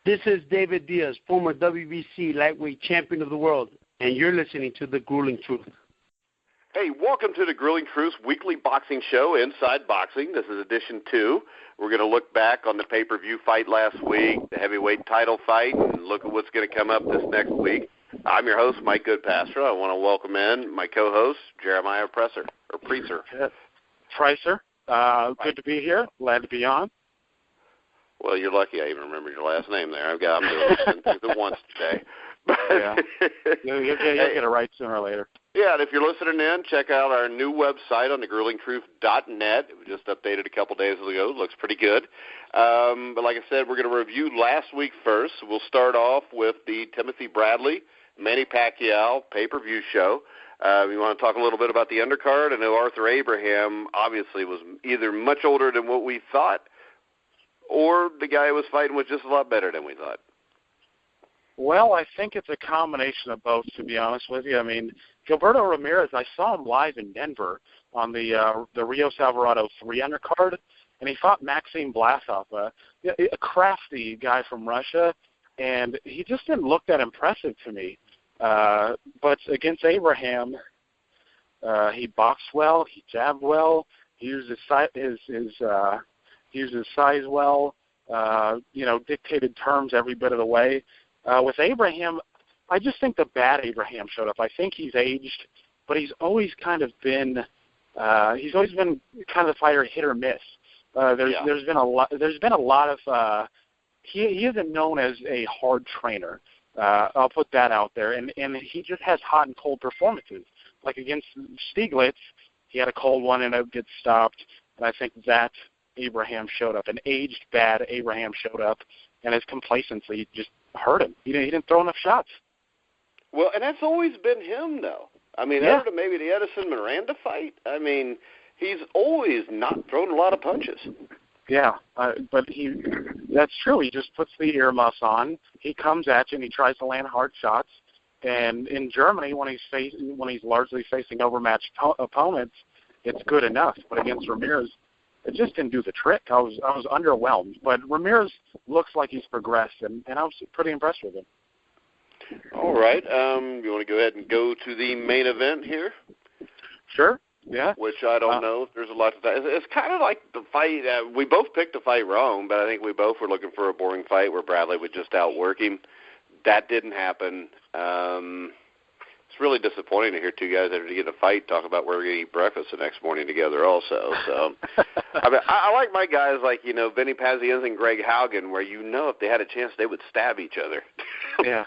This is David Diaz, former WBC lightweight champion of the world, and you're listening to The Grueling Truth. Hey, welcome to The Grueling Truth weekly boxing show, Inside Boxing. This is edition 2. We're going to look back on the pay-per-view fight last week, the heavyweight title fight, and look at what's going to come up this next week. I'm your host, Mike Goodpaster. I want to welcome in my co-host, Jeremiah Preisser. Preisser, good to be here. Glad to be on. Well, you're lucky I even remembered your last name there. I'm doing it once today. Yeah. You'll get it right sooner or later. Yeah, and if you're listening in, check out our new website on thegruelingtruth.net. It was just updated a couple days ago. It looks pretty good. But like I said, we're going to review last week first. We'll start off with the Timothy Bradley, Manny Pacquiao pay-per-view show. We want to talk a little bit about the undercard. I know Arthur Abraham obviously was either much older than what we thought, or the guy who was fighting was just a lot better than we thought. Well, I think it's a combination of both, to be honest with you. I mean, Gilberto Ramirez, I saw him live in Denver on the Rios Alvarado 3 undercard, and he fought Maxim Blasov, a crafty guy from Russia, and he just didn't look that impressive to me. But against Abraham, he boxed well, he jabbed well, he used his size well, dictated terms every bit of the way. With Abraham, I just think the bad Abraham showed up. I think he's aged, but he's always kind of been kind of the fighter hit or miss. There's been a lot of he isn't known as a hard trainer. I'll put that out there, and he just has hot and cold performances. Like against Stieglitz, he had a cold one and it gets stopped, and I think that Abraham showed up. An aged bad Abraham showed up, and his complacency just hurt him. He didn't throw enough shots. Well, and that's always been him, though. I mean, other than maybe the Edison Miranda fight, I mean, he's always not thrown a lot of punches. Yeah, but that's true. He just puts the earmuffs on. He comes at you and he tries to land hard shots. And in Germany, when he's largely facing overmatched opponents, it's good enough. But against Ramirez, it just didn't do the trick. I was underwhelmed. But Ramirez looks like he's progressed, and I was pretty impressed with him. All right. You want to go ahead and go to the main event here? Sure. Yeah. Which I don't know if there's a lot to that. It's kind of like the fight. We both picked the fight wrong, but I think we both were looking for a boring fight where Bradley would just outwork him. That didn't happen. It's really disappointing to hear two guys after they get in a fight talk about where we're going to eat breakfast the next morning together also. So, I mean, I like my guys like, Vinny Pazienza and Greg Haugen, where if they had a chance, they would stab each other. Yeah.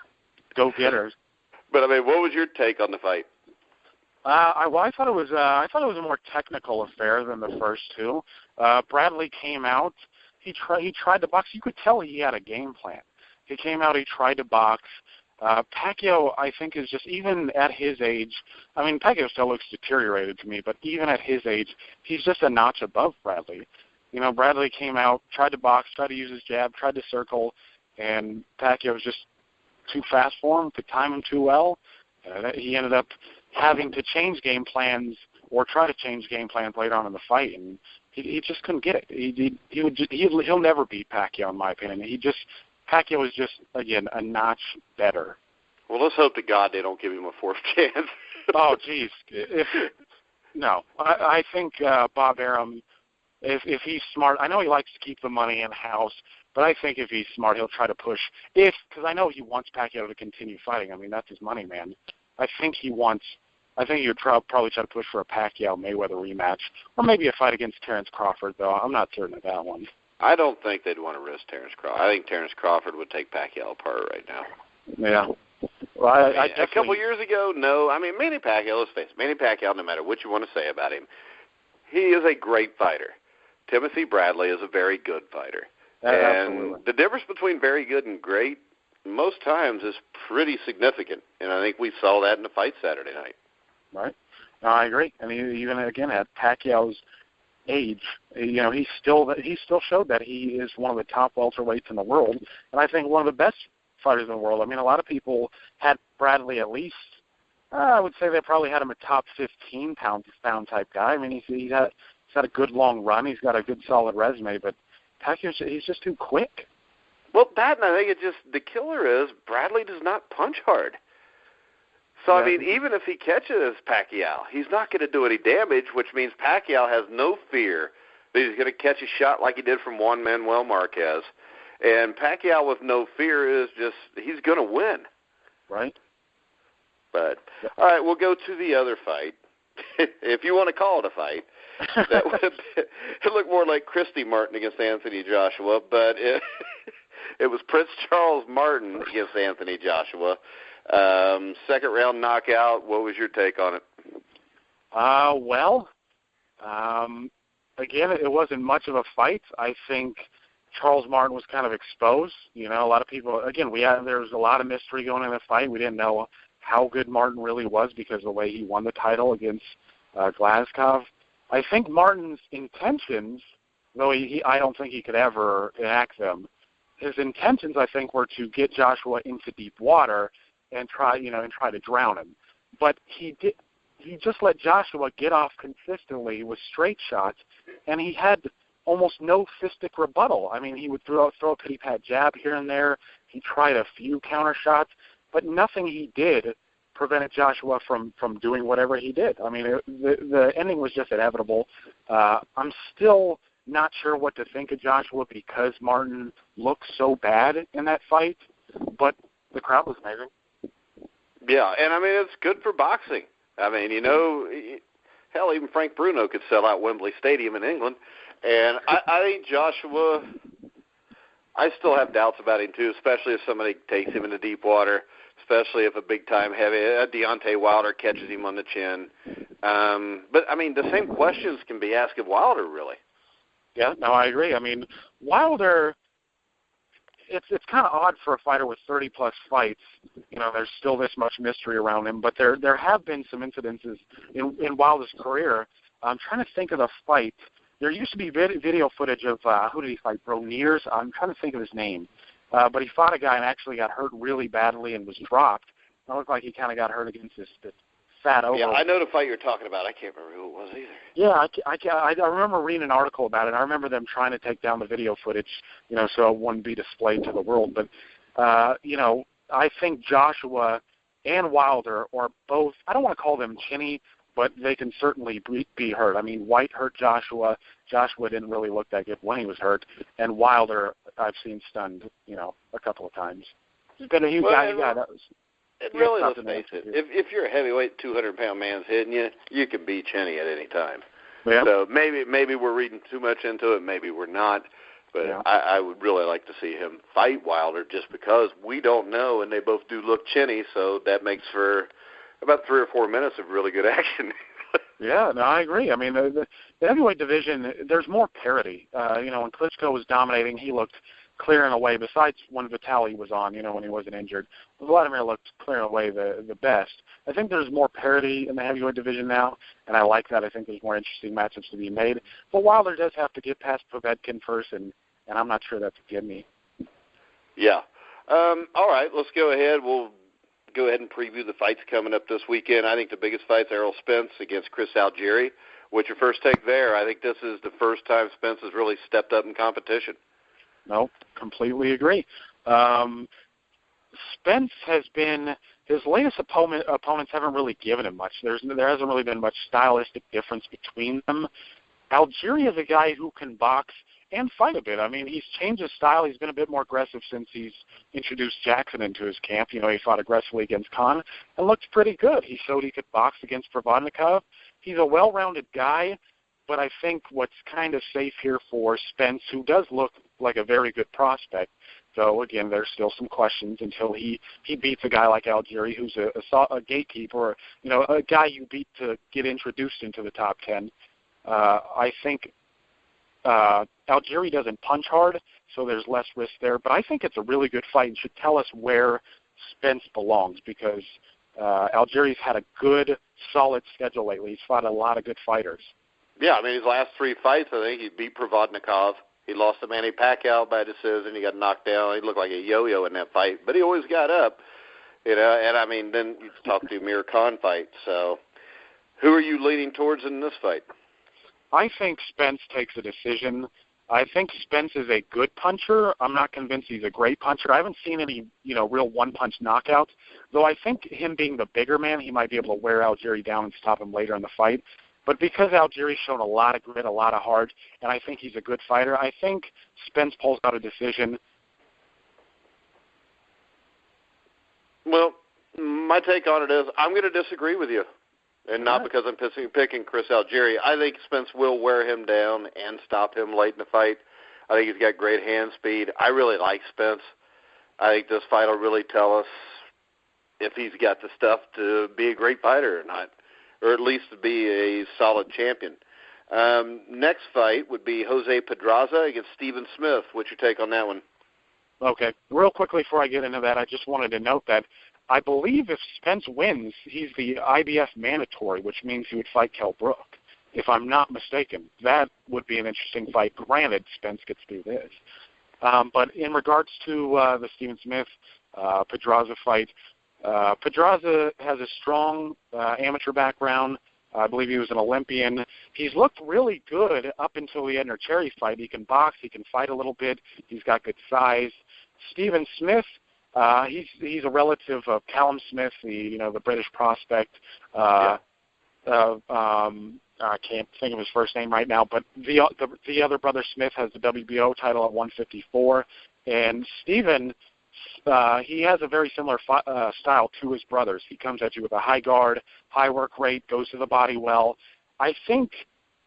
Go-getters. But, I mean, what was your take on the fight? I thought it was a more technical affair than the first two. Bradley came out. He tried to box. You could tell he had a game plan. He came out. He tried to box. Pacquiao, I think, is just, even at his age, I mean, Pacquiao still looks deteriorated to me, but even at his age, he's just a notch above Bradley. Bradley came out, tried to box, tried to use his jab, tried to circle, and Pacquiao was just too fast for him, could time him too well. He ended up having to change game plans or try to change game plans later on in the fight, and he just couldn't get it. He'll never beat Pacquiao, in my opinion. Pacquiao is just, again, a notch better. Well, let's hope to God they don't give him a fourth chance. Oh, geez. No. I think Bob Arum, if he's smart, I know he likes to keep the money in-house, but I think if he's smart, he'll try to push. Because I know he wants Pacquiao to continue fighting. I mean, that's his money, man. I think he would probably try to push for a Pacquiao-Mayweather rematch, or maybe a fight against Terrence Crawford, though. I'm not certain of that one. I don't think they'd want to risk Terrence Crawford. I think Terrence Crawford would take Pacquiao apart right now. Yeah. Well, a couple years ago, no. I mean, Manny Pacquiao, let's face it, Manny Pacquiao, no matter what you want to say about him, he is a great fighter. Timothy Bradley is a very good fighter. And absolutely. The difference between very good and great most times is pretty significant, and I think we saw that in the fight Saturday night. Right. No, I agree. And even again at Pacquiao's age, he still showed that he is one of the top welterweights in the world, and I think one of the best fighters in the world. I mean, a lot of people had Bradley at least. I would say they probably had him a top 15 pound type guy. I mean, he's had a good long run. He's got a good solid resume, but Pacquiao, he's just too quick. Well, that, and I think the killer is Bradley does not punch hard. So, I mean, even if he catches Pacquiao, he's not going to do any damage, which means Pacquiao has no fear that he's going to catch a shot like he did from Juan Manuel Marquez. And Pacquiao with no fear is just, he's going to win. Right. But, all right, we'll go to the other fight. If you want to call it a fight. That would it looked more like Christy Martin against Anthony Joshua, but it was Prince Charles Martin against Anthony Joshua. Second round knockout. What was your take on it? Again, it wasn't much of a fight. I think Charles Martin was kind of exposed. You know, a lot of people, again, there was a lot of mystery going into the fight. We didn't know how good Martin really was because of the way he won the title against Glazkov. I think Martin's intentions, though I don't think he could ever enact them, his intentions, I think, were to get Joshua into deep water and try to drown him. But he just let Joshua get off consistently with straight shots, and he had almost no fistic rebuttal. I mean, he would throw a pretty pad jab here and there. He tried a few counter shots, but nothing he did prevented Joshua from doing whatever he did. I mean, the ending was just inevitable. I'm still not sure what to think of Joshua because Martin looked so bad in that fight, but the crowd was amazing. Yeah, and I mean, it's good for boxing. I mean, you know, hell, even Frank Bruno could sell out Wembley Stadium in England. And I think Joshua, I still have doubts about him too, especially if somebody takes him into deep water, especially if a big-time heavy, Deontay Wilder catches him on the chin. But, I mean, the same questions can be asked of Wilder, really. Yeah, no, I agree. I mean, Wilder, it's kind of odd for a fighter with 30-plus fights. You know, there's still this much mystery around him. But there have been some incidences in Wilder's career. I'm trying to think of the fight. There used to be video footage of, who did he fight, Broniers? I'm trying to think of his name. But he fought a guy and actually got hurt really badly and was dropped. It looked like he kind of got hurt against this fat over. Yeah, I know the fight you're talking about. I can't remember who it was either. Yeah, I remember reading an article about it. I remember them trying to take down the video footage, you know, so it wouldn't be displayed to the world. But, you know, I think Joshua and Wilder are both, I don't want to call them chinny, but they can certainly be hurt. I mean, White hurt Joshua. Joshua didn't really look that good when he was hurt. And Wilder, I've seen stunned, you know, a couple of times. He's been a huge guy. Really, let's face it, if you're a heavyweight, 200-pound man's hitting you, you can be chinny at any time. Yeah. So maybe we're reading too much into it. Maybe we're not. But yeah. I would really like to see him fight Wilder just because we don't know, and they both do look chinny, so that makes for about 3 or 4 minutes of really good action. Yeah, no, I agree. I mean, the heavyweight division, there's more parity. You know, when Klitschko was dominating, he looked clear and away, besides when Vitali was on, you know, when he wasn't injured. Vladimir looked clear and away the best. I think there's more parity in the heavyweight division now, and I like that. I think there's more interesting matchups to be made. But Wilder does have to get past Povetkin first, and I'm not sure that's a gimme. Yeah. All right, let's go ahead. We'll go ahead and preview the fights coming up this weekend. I think the biggest fight's Errol Spence against Chris Algieri. What's your first take there? I think this is the first time Spence has really stepped up in competition. No, completely agree. Spence has been, his latest opponents haven't really given him much. There hasn't really been much stylistic difference between them. Algieri is a guy who can box and fight a bit. I mean, he's changed his style. He's been a bit more aggressive since he's introduced Jackson into his camp. You know, he fought aggressively against Khan and looked pretty good. He showed he could box against Provodnikov. He's a well-rounded guy, but I think what's kind of safe here for Spence, who does look like a very good prospect, though, again, there's still some questions until he beats a guy like Algieri, who's a gatekeeper, or, you know, a guy you beat to get introduced into the top 10. I think Algieri doesn't punch hard, so there's less risk there. But I think it's a really good fight and should tell us where Spence belongs because Algieri's had a good, solid schedule lately. He's fought a lot of good fighters. Yeah, I mean, his last 3 fights, I think he beat Provodnikov. He lost to Manny Pacquiao by decision. He got knocked down. He looked like a yo-yo in that fight, but he always got up. You know, and I mean, then you talk to Amir Khan fight. So who are you leaning towards in this fight? I think Spence takes a decision. I think Spence is a good puncher. I'm not convinced he's a great puncher. I haven't seen any, real one-punch knockouts, though I think him being the bigger man, he might be able to wear Algieri down and stop him later in the fight. But because Algieri's shown a lot of grit, a lot of heart, and I think he's a good fighter, I think Spence pulls out a decision. Well, my take on it is I'm going to disagree with you, and not because I'm picking Chris Algieri. I think Spence will wear him down and stop him late in the fight. I think he's got great hand speed. I really like Spence. I think this fight will really tell us if he's got the stuff to be a great fighter or not, or at least to be a solid champion. Next fight would be Jose Pedraza against Stephen Smith. What's your take on that one? Okay. Real quickly before I get into that, I just wanted to note that I believe if Spence wins, he's the IBF mandatory, which means he would fight Kell Brook, if I'm not mistaken. That would be an interesting fight. Granted, Spence gets through this. But in regards to the Stephen Smith Pedraza fight, Pedraza has a strong amateur background. I believe he was an Olympian. He's looked really good up until the Edner Cherry fight. He can box. He can fight a little bit. He's got good size. Stephen Smith, he's a relative of Callum Smith, the British prospect. I can't think of his first name right now, but the other brother Smith has the WBO title at 154, and Stephen, he has a very similar style to his brothers. He comes at you with a high guard, high work rate, goes to the body well. I think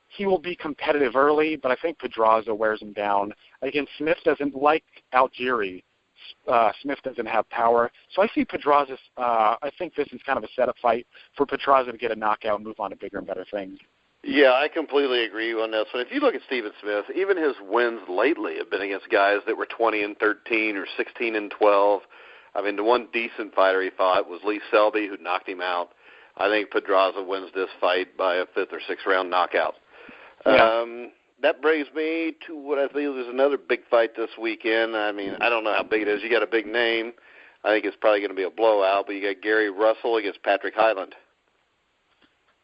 he will be competitive early, but I think Pedraza wears him down. Again, Smith doesn't like Algieri. Smith doesn't have power. So I see Pedraza, I think this is kind of a setup fight for Pedraza to get a knockout and move on to bigger and better things. Yeah, I completely agree on this one. If you look at Stephen Smith, even his wins lately have been against guys that were 20-13 or 16-12. I mean, the one decent fighter he fought was Lee Selby, who knocked him out. I think Pedraza wins this fight by a 5th or 6th round knockout. Yeah. That brings me to what I feel is another big fight this weekend. I mean, I don't know how big it is. You got a big name. I think it's probably going to be a blowout, but you got Gary Russell against Patrick Hyland.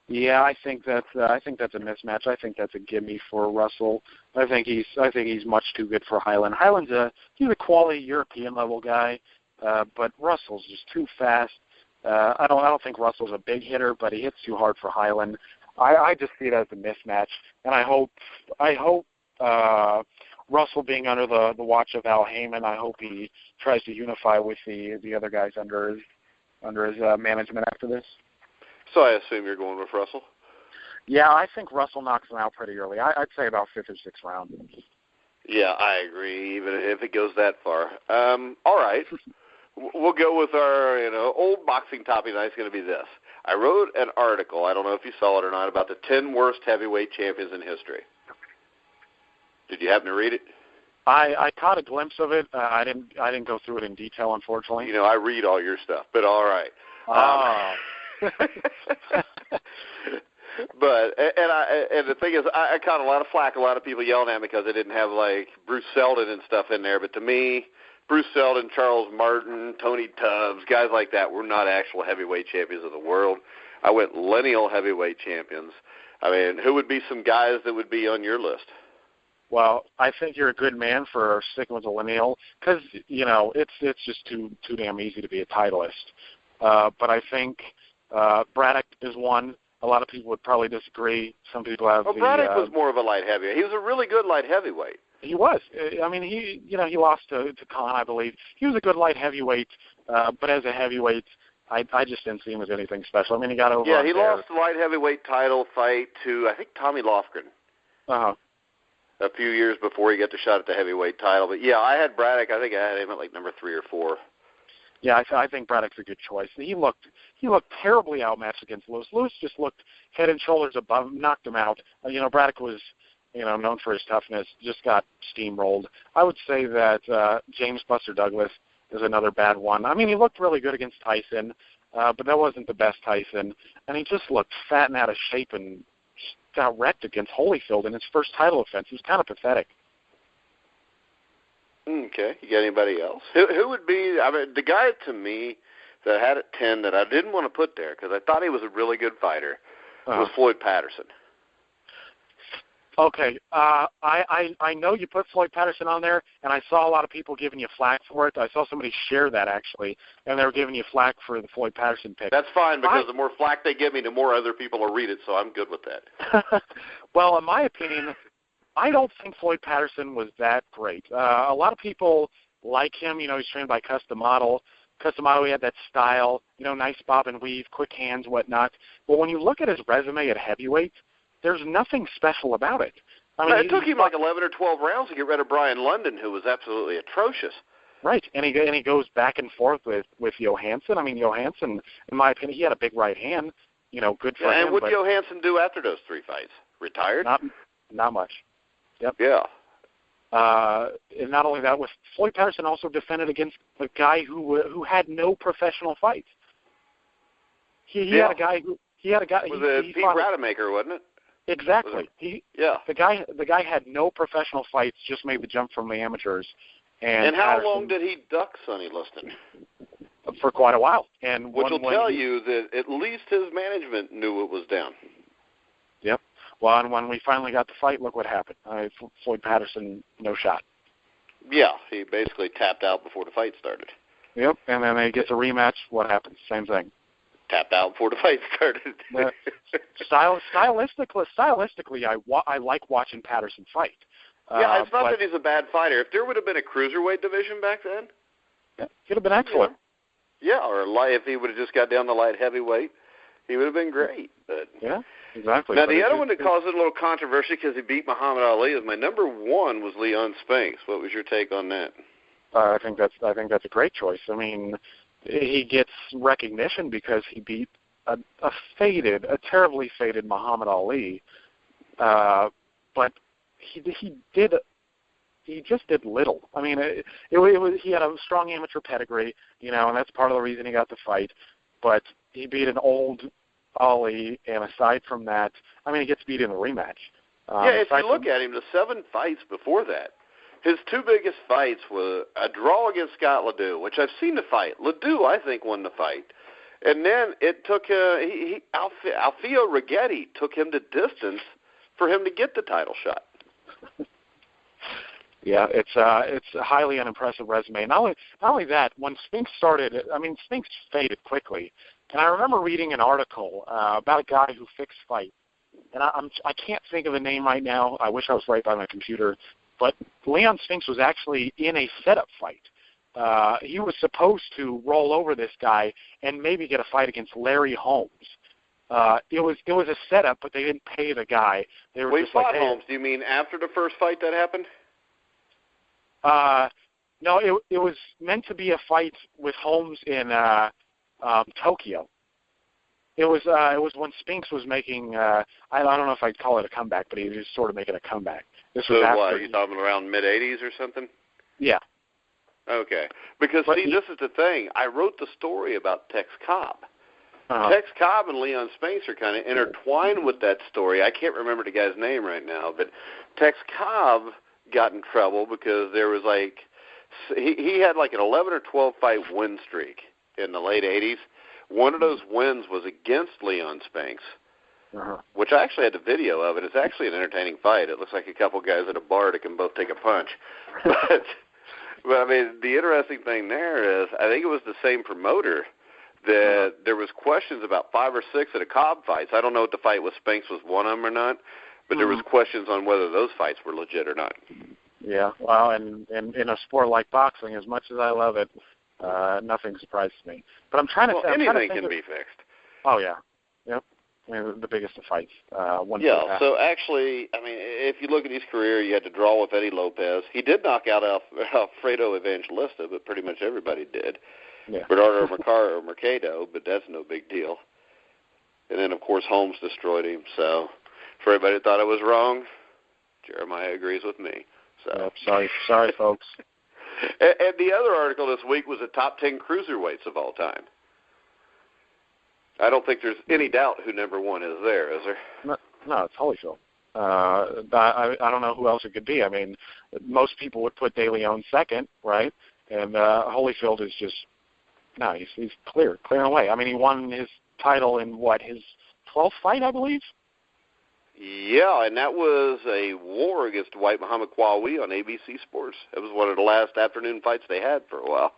Yeah, I think that's a mismatch. I think that's a gimme for Russell. I think he's much too good for Hyland. Hyland's he's a quality European level guy, but Russell's just too fast. I don't think Russell's a big hitter, but he hits too hard for Hyland. I just see it as a mismatch, and I hope Russell being under the watch of Al Heyman, I hope he tries to unify with the other guys under his management after this. So I assume you're going with Russell? Yeah, I think Russell knocks him out pretty early. I'd say about 5th or 6th round. Yeah, I agree, even if it goes that far. All right. We'll go with our old boxing topic tonight. It's going to be this. I wrote an article, I don't know if you saw it or not, about the 10 worst heavyweight champions in history. Did you happen to read it? I caught a glimpse of it. I didn't go through it in detail, unfortunately. I read all your stuff, but all right. But and the thing is, I caught a lot of flack, a lot of people yelling at me because I didn't have like Bruce Seldon and stuff in there. But to me, Bruce Seldon, Charles Martin, Tony Tubbs, guys like that were not actual heavyweight champions of the world. I went lineal heavyweight champions. I mean, who would be some guys that would be on your list? Well, I think you're a good man for sticking with the lineal because it's just too damn easy to be a titleist. But I think Braddock is one. A lot of people would probably disagree. Some people have. Well, Braddock was more of a light heavyweight. He was a really good light heavyweight. He was. I mean, he lost to Khan, I believe. He was a good light heavyweight, but as a heavyweight, I just didn't see him as anything special. I mean, he got over. Yeah, he lost the light heavyweight title fight to I think Tommy Lofgren. A few years before he got the shot at the heavyweight title. But yeah, I had Braddock. I think I had him at like number 3 or 4. Yeah, I think Braddock's a good choice. He looked terribly outmatched against Lewis. Lewis just looked head and shoulders above him, knocked him out. Braddock was, known for his toughness, just got steamrolled. I would say that James Buster Douglas is another bad one. I mean, he looked really good against Tyson, but that wasn't the best Tyson. And he just looked fat and out of shape and got wrecked against Holyfield in his first title offense. It was kind of pathetic. Okay. You got anybody else? Who would be, I mean, the guy to me that I had at 10 that I didn't want to put there because I thought he was a really good fighter was Floyd Patterson. Okay, I know you put Floyd Patterson on there, and I saw a lot of people giving you flack for it. I saw somebody share that, actually, and they were giving you flack for the Floyd Patterson pick. That's fine, because the more flack they give me, the more other people will read it, so I'm good with that. Well, in my opinion, I don't think Floyd Patterson was that great. A lot of people like him. You know, he's trained by Custom Model. Custom Model, he had that style, you know, nice bob and weave, quick hands, whatnot. But when you look at his resume at heavyweight, there's nothing special about it. I mean, it took him like 11 or 12 rounds to get rid of Brian London, who was absolutely atrocious. Right, and he goes back and forth with Johansson. I mean, Johansson, in my opinion, he had a big right hand. You know, good for him. And what did Johansson do after those 3 fights? Retired? Not much. Yep. Yeah. And not only that, with Floyd Patterson also defended against a guy who had no professional fights. He had a guy who was it Pete Rademacher, wasn't it? Exactly. The guy had no professional fights, just made the jump from the amateurs. And how long did he duck Sonny Liston? For quite a while. And which will tell you that at least his management knew it was down. Yep. Well, and when we finally got the fight, look what happened. Floyd Patterson, no shot. Yeah, he basically tapped out before the fight started. Yep, and then he gets a rematch. What happens? Same thing. Tapped out before the fight started. Stylistically, I like watching Patterson fight. Yeah, it's not that he's a bad fighter. If there would have been a cruiserweight division back then, he'd have been excellent. Yeah, or if he would have just got down to light heavyweight, he would have been great. But yeah, exactly. Now, the other one that caused a little controversy because he beat Muhammad Ali is my number 1 was Leon Spinks. What was your take on that? I think that's a great choice. I mean, he gets recognition because he beat a terribly faded Muhammad Ali, but he just did little. I mean, he had a strong amateur pedigree, you know, and that's part of the reason he got the fight. But he beat an old Ali, and aside from that, I mean, he gets beat in the rematch. If you look at him, the 7 fights before that, his 2 biggest fights were a draw against Scott Ledoux, which I've seen the fight. Ledoux, I think, won the fight. And then it took Alfio Righetti took him to distance for him to get the title shot. Yeah, it's a highly unimpressive resume. Not only that, when Spinks started, I mean, Spinks faded quickly. And I remember reading an article about a guy who fixed fights. And I can't think of the name right now. I wish I was right by my computer. But Leon Spinks was actually in a setup fight. He was supposed to roll over this guy and maybe get a fight against Larry Holmes. It was a setup, but they didn't pay the guy. They were just fought like, Holmes. Do you mean after the first fight that happened? No, it was meant to be a fight with Holmes in Tokyo. It was when Spinks was making I don't know if I'd call it a comeback, but he was sort of making a comeback. This was after. What, you talking around mid-'80s or something? Yeah. Okay. Because, this is the thing. I wrote the story about Tex Cobb. Uh-huh. Tex Cobb and Leon Spinks are kind of intertwined with that story. I can't remember the guy's name right now, but Tex Cobb got in trouble because there was he had like an 11 or 12 fight win streak in the late 80s. One of those wins was against Leon Spinks, which I actually had the video of it. It's actually an entertaining fight. It looks like a couple guys at a bar that can both take a punch. But I mean, the interesting thing there is I think it was the same promoter that there was questions about 5 or 6 of the Cobb fights. I don't know if the fight with Spinks was one of them or not, but there was questions on whether those fights were legit or not. Yeah, well, and in a sport like boxing, as much as I love it, nothing surprises me. But I'm trying to think anything can be fixed. Oh, yeah. Yep. I mean, the biggest of fights. So actually, I mean, if you look at his career, you had to draw with Eddie Lopez. He did knock out Alfredo Evangelista, but pretty much everybody did. Yeah. Bernardo Mercado, but that's no big deal. And then, of course, Holmes destroyed him. So for everybody that thought I was wrong, Jeremiah agrees with me. So yep, sorry, folks. And the other article this week was the top 10 cruiserweights of all time. I don't think there's any doubt who number 1 is there, is there? No, it's Holyfield. I don't know who else it could be. I mean, most people would put De Leon second, right? And Holyfield is just, he's clear away. I mean, he won his title in his 12th fight, I believe? Yeah, and that was a war against Dwight Muhammad Qawi on ABC Sports. It was one of the last afternoon fights they had for a while.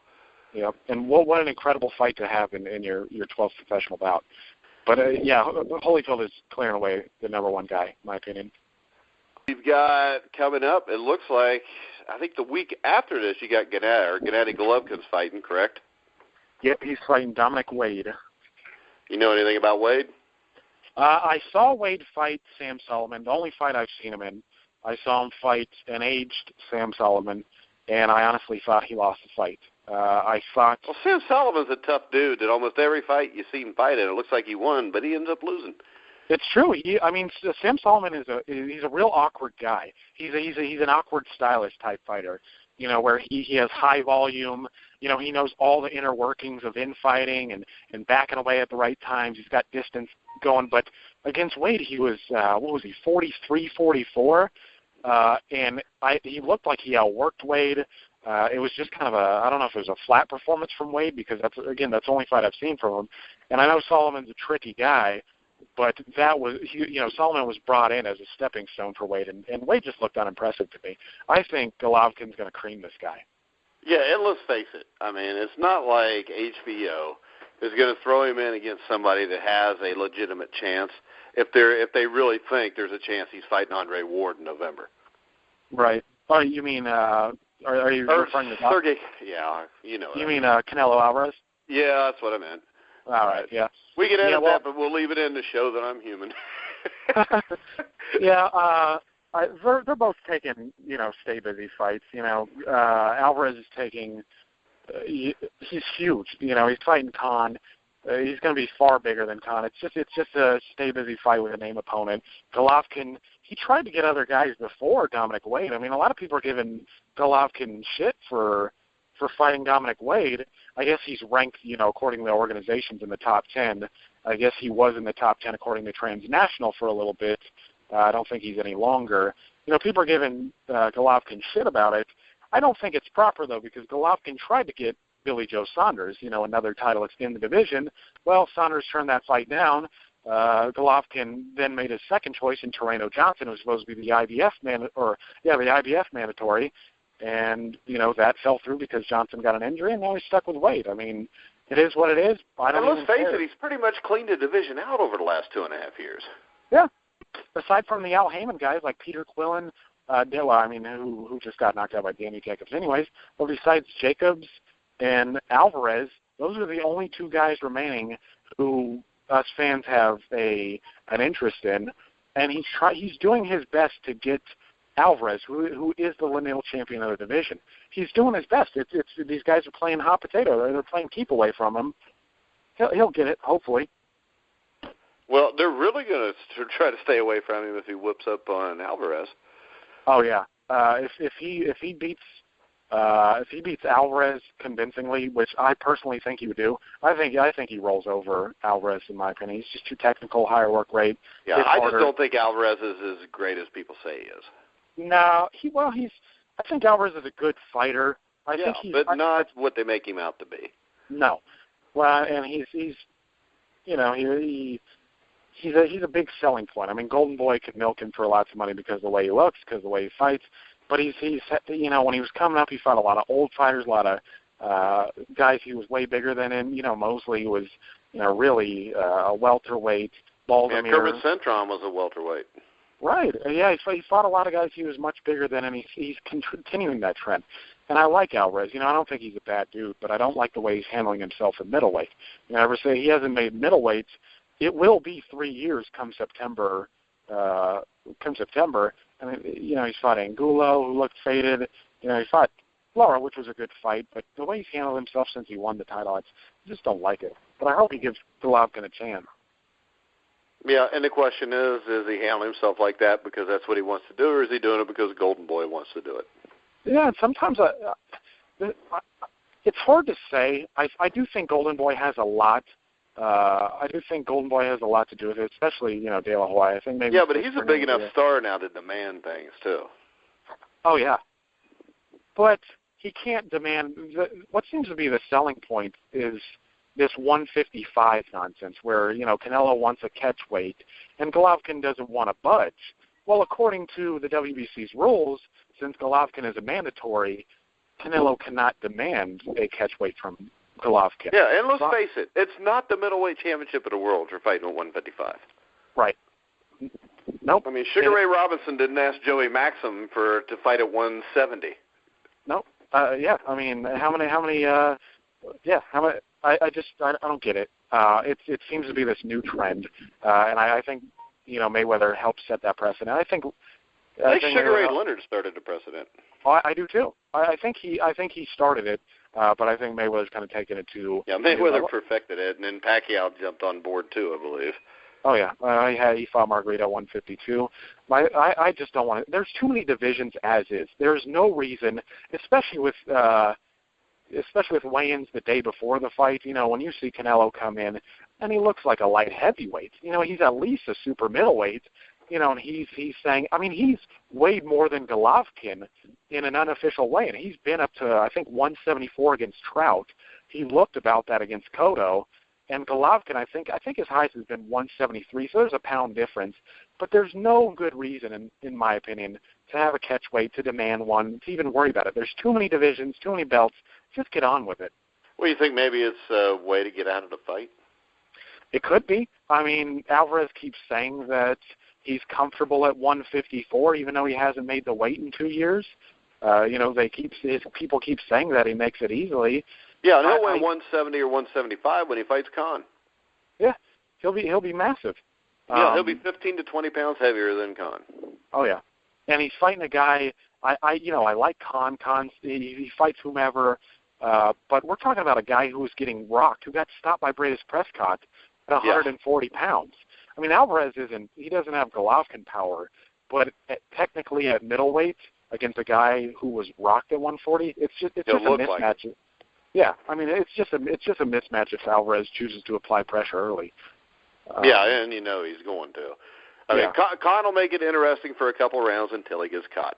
Yeah, and what an incredible fight to have in your 12th professional bout. But, Holyfield is clearing away the number one guy, in my opinion. We've got coming up, it looks like, I think the week after this, you got Gennady Golovkin's fighting, correct? Yep, he's fighting Dominic Wade. You know anything about Wade? I saw Wade fight Sam Sullivan, the only fight I've seen him in. I saw him fight an aged Sam Sullivan, and I honestly thought he lost the fight. Well, Sam Sullivan's a tough dude. At almost every fight you see him fight in, it looks like he won, but he ends up losing. It's true. Sam Sullivan he's a real awkward guy. He's an awkward stylist type fighter. Where he has high volume. He knows all the inner workings of infighting and backing away at the right times. He's got distance going. But against Wade, he was 43, 44, and he looked like he outworked Wade. It was just kind of I don't know if it was a flat performance from Wade, because that's the only fight I've seen from him. And I know Sullivan's a tricky guy, but that was, Sullivan was brought in as a stepping stone for Wade, and Wade just looked unimpressive to me. I think Golovkin's going to cream this guy. Yeah, and let's face it. I mean, it's not like HBO is going to throw him in against somebody that has a legitimate chance if they really think there's a chance he's fighting Andre Ward in November. Right. Oh, you mean, are you referring to Sergey? Yeah, you know. You mean Canelo Alvarez? Yeah, that's what I meant. All right, yeah. We can edit that, but we'll leave it in to show that I'm human. They're both taking, stay busy fights. Alvarez is taking, he's huge. He's fighting Khan. He's going to be far bigger than Khan. It's just a stay busy fight with a name opponent. Golovkin, he tried to get other guys before Dominic Wade. I mean, a lot of people are giving Golovkin shit for fighting Dominic Wade. I guess he's ranked, according to the organizations, in the top 10. I guess he was in the top 10 according to Transnational for a little bit. I don't think he's any longer. People are giving Golovkin shit about it. I don't think it's proper, though, because Golovkin tried to get Billy Joe Saunders, another title in the division. Well, Saunders turned that fight down. Golovkin then made his second choice in Torreno Johnson, who was supposed to be the IBF mandatory. And, that fell through because Johnson got an injury, and now he's stuck with Wade. I mean, it is what it is. Let's face it, he's pretty much cleaned the division out over the last 2.5 years. Yeah. Aside from the Al Heyman guys like Peter Quillen, who just got knocked out by Danny Jacobs anyways, but besides Jacobs and Alvarez, those are the only two guys remaining who us fans have an interest in. And he's doing his best to get Alvarez, who is the lineal champion of the division. He's doing his best. It's these guys are playing hot potato. They're playing keep away from him. He'll get it, hopefully. Well, they're really going to try to stay away from him if he whips up on Alvarez. Oh yeah. If he beats Alvarez convincingly, which I personally think he would do, I think he rolls over Alvarez, in my opinion. He's just too technical, higher work rate. Yeah, I just don't think Alvarez is as great as people say he is. No, I think Alvarez is a good fighter. But not what they make him out to be. No. Well, and he's a big selling point. I mean, Golden Boy could milk him for lots of money because of the way he looks, because of the way he fights. But he's when he was coming up, he fought a lot of old fighters, a lot of guys he was way bigger than him. Mosley was, really a welterweight. Baldomir. Yeah, Kermit Centron was a welterweight. Right. Yeah, he fought a lot of guys he was much bigger than, and he's continuing that trend. And I like Alvarez. I don't think he's a bad dude, but I don't like the way he's handling himself at middleweight. Ever say he hasn't made middleweights, it will be 3 years come September. I mean, he's fought Angulo, who looked faded. He fought Lara, which was a good fight, but the way he's handled himself since he won the title, I just don't like it. But I hope he gives Golovkin a chance. Yeah, and the question is he handling himself like that because that's what he wants to do, or is he doing it because Golden Boy wants to do it? Yeah, sometimes it's hard to say. I do think Golden Boy has a lot. I do think Golden Boy has a lot to do with it, especially, De La Hoya. I think maybe. Yeah, but he's a big enough star now to demand things too. Oh yeah, but he can't demand. What seems to be the selling point is this 155 nonsense where, Canelo wants a catch weight and Golovkin doesn't want to budge. Well, according to the WBC's rules, since Golovkin is a mandatory, Canelo cannot demand a catch weight from Golovkin. Yeah, and let's face it, it's not the middleweight championship of the world for fighting at 155. Right. Nope. I mean, Sugar Ray Robinson didn't ask Joey Maxim to fight at 170. Nope. Yeah. I mean, how many? I don't get it. It seems to be this new trend, and I think Mayweather helped set that precedent. I think Sugar Ray Leonard started the precedent. I do too. I think he started it, but I think Mayweather's kind of taken it to. Yeah, Mayweather perfected it, and then Pacquiao jumped on board too, I believe. Oh yeah, he fought Margarito at 152. I just don't want it. There's too many divisions as is. There's no reason, especially with weigh-ins the day before the fight. When you see Canelo come in and he looks like a light heavyweight. He's at least a super middleweight. And he's saying, he's weighed more than Golovkin in an unofficial weigh, and he's been up to, I think, 174 against Trout. He looked about that against Cotto, and Golovkin, I think his highest has been 173, so there's a pound difference. But there's no good reason, in my opinion, to have a catch weight, to demand one, to even worry about it. There's too many divisions, too many belts. Just get on with it. Well, you think maybe it's a way to get out of the fight? It could be. Alvarez keeps saying that he's comfortable at 154, even though he hasn't made the weight in 2 years. People keep saying that he makes it easily. Yeah, and he'll win 170 or 175 when he fights Khan. Yeah, he'll be massive. Yeah, he'll be 15 to 20 pounds heavier than Khan. Oh yeah, and he's fighting a guy. I like Khan. He fights whomever, but we're talking about a guy who was getting rocked, who got stopped by Bradis Prescott at 140 pounds. Alvarez doesn't have Golovkin power, but technically at middleweight against a guy who was rocked at 140, it's just a mismatch. Like yeah, it's just a mismatch if Alvarez chooses to apply pressure early. Yeah, and he's going to. Khan will make it interesting for a couple rounds until he gets caught.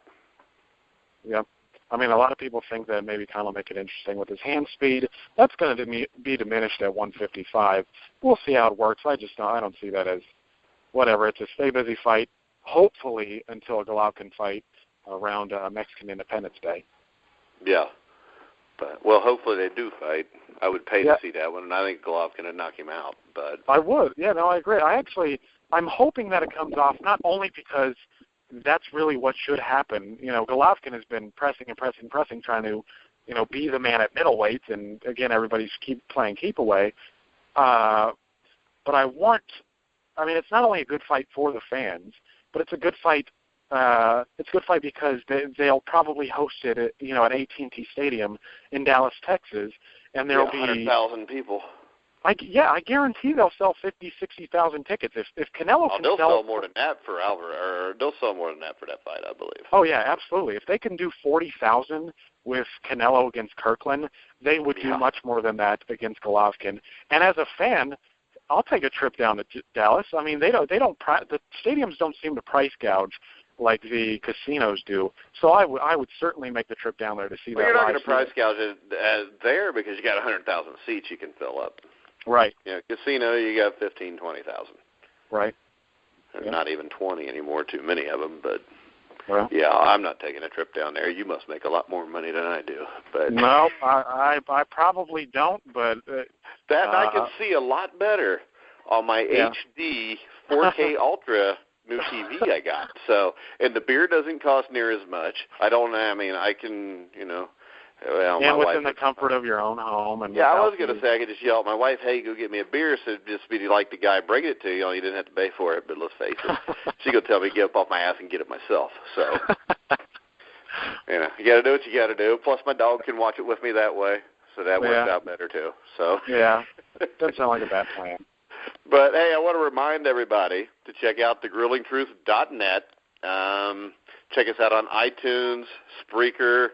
Yeah. A lot of people think that maybe Khan will make it interesting with his hand speed. That's going to be diminished at 155. We'll see how it works. I don't see that as whatever. It's a stay busy fight, hopefully until a Golovkin fight around Mexican Independence Day. Yeah. But hopefully they do fight. I would pay to see that one, and I think Golovkin would knock him out. But I would. Yeah, no, I agree. I'm hoping that it comes off, not only because that's really what should happen. Golovkin has been pressing, trying to, be the man at middleweight, and again, everybody's playing keep away. But it's not only a good fight for the fans, but it's a good fight. It's a good fight because they'll probably host it at AT&T Stadium in Dallas, Texas, and there'll be 100,000 people. I guarantee they'll sell 50,000, 60,000 tickets. If Canelo can they'll sell more than that for Alvarez, or they'll sell more than that for that fight, I believe. Oh yeah, absolutely. If they can do 40,000 with Canelo against Kirkland, they would do much more than that against Golovkin. And as a fan, I'll take a trip down to Dallas. The stadiums don't seem to price gouge like the casinos do. So I would certainly make the trip down there to see that. You're not going to price gouge it there because you got 100,000 seats you can fill up. Right. Casino, you got 15,000, 20,000. Right. There's not even 20 anymore, too many of them. But, well, I'm not taking a trip down there. You must make a lot more money than I do. But no, I probably don't, but I can see a lot better on my HD 4K Ultra new TV I got. So, and the beer doesn't cost near as much. I can, and within the comfort of your own home. And I was going to say I could just yell at my wife, "Hey, go get me a beer," so it'd just be like the guy bringing it to you. You didn't have to pay for it, but let's face it, she could tell me to get up off my ass and get it myself. So, you got to do what you got to do. Plus, my dog can watch it with me that way, so that works out better too. So, doesn't sound like a bad plan. But hey, I want to remind everybody to check out thegrillingtruth.net. Check us out on iTunes, Spreaker.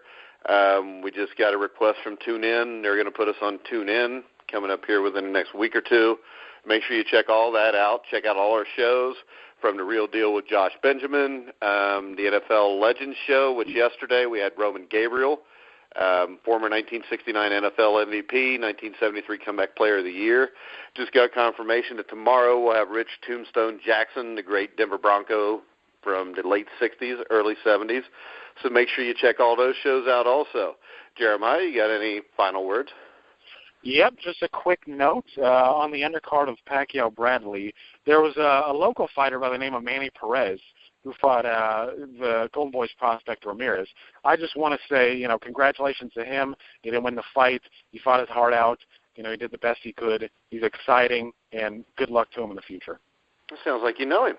We just got a request from TuneIn. They're going to put us on TuneIn coming up here within the next week or two. Make sure you check all that out. Check out all our shows from The Real Deal with Josh Benjamin, the NFL Legends Show, which yesterday we had Roman Gabriel Former 1969 NFL MVP, 1973 Comeback Player of the Year. Just got confirmation that tomorrow we'll have Rich Tombstone Jackson, the great Denver Bronco from the late 60s, early 70s. So make sure you check all those shows out also. Jeremiah, you got any final words? Yep, just a quick note. On the undercard of Pacquiao-Bradley, there was a local fighter by the name of Manny Perez who fought the Golden Boys prospect Ramirez. I just want to say, congratulations to him. He didn't win the fight. He fought his heart out. He did the best he could. He's exciting, and good luck to him in the future. That sounds like you know him.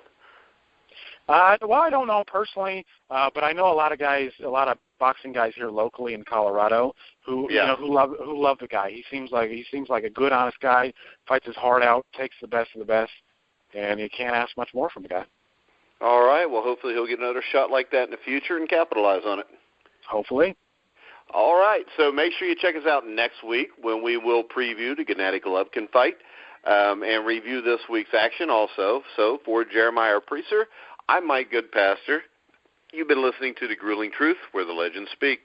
Well, I don't know him personally, but I know a lot of boxing guys here locally in Colorado who who love the guy. He seems like a good, honest guy. Fights his heart out, takes the best of the best, and you can't ask much more from the guy. All right. Well, hopefully he'll get another shot like that in the future and capitalize on it. Hopefully. All right. So make sure you check us out next week when we will preview the Gennady Golovkin fight and review this week's action also. So for Jeremiah Preisser, I'm Mike Goodpaster. You've been listening to The Grueling Truth, where the legends speak.